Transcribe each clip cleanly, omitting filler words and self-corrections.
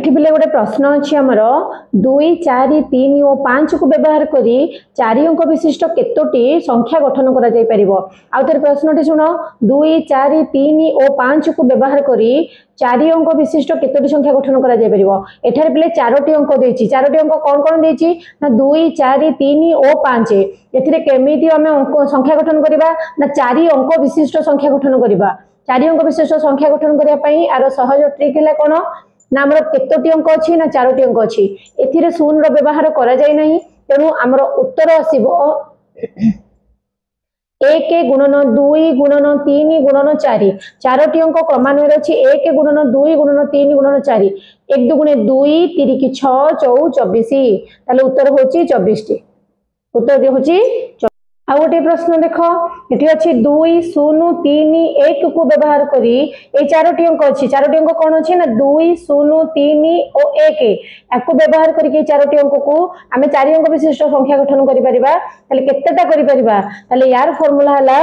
एठी पिले गोटे प्रश्न अच्छी आमर 2 4 3 और 5 को व्यवहार करी 4 अंक विशिष्ट केतोटी संख्या गठन करा जाय परिबो। आउ तेरे प्रश्नटी सुनो 2 4 3 और 5 को व्यवहार करी 4 अंक विशिष्ट केतोटी संख्या गठन करा जाय परिबो। एठारे पिले 4टी अंक देछि 4टी अंक कोन कोन देछि ना 2 4 3 और 5 एथिरे केमिति हमें अंक संख्या गठन करिबा ना 4 अंक विशिष्ट संख्या गठन करिबा। 4 अंक विशिष्ट संख्या गठन करिया पई आरो सहज ट्रिक हेले कोन ना आमर केतोटी अंक अच्छी ना 4टी अंक अच्छी एथिरे शून्य रो व्यवहार करा जाय नाही। तेणु आमर उत्तर आसीबो 1 गुणन 2 गुणन 3 गुणन 4 4टी अंक क्रमान्वय अछि 1 गुणन 2 गुणन 3 गुणन 4 1 दुगुणे 2 3 की 6 4 24 ताले उत्तर होची 24 टी उत्तर होची। आ गोटे प्रश्न देख ये अच्छी 2 0 3 1 को व्यवहार करी ए 4टी अंक अच्छी 4टी अंक कौन अच्छी ना 2 0 3 और 1 याकू व्यवहार करके 4टी अंक को आम 4 अंक विशिष्ट संख्या गठन करि परिबा ताले केतेटा करि परिबा ताले यार फार्मूला हला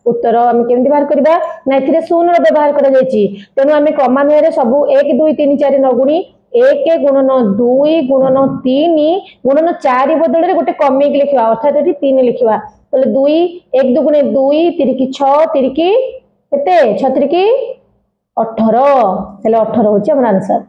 उत्तर आम केमति बाहर करबा ना एथिरे शून्य रो व्यवहार करा जायछि। तेनु आम क्रमान्वय रे सब 1 2 3 4 नगुणी 1 गुणन 2 गुणन 3 गुणन 4 बदल गोटे कमे लिखा अर्थात ये 3 लिखा 2 1 दुगुणे 2 3 की 6 3 की केते 6 3 की 18 18 होची हमर आंसर।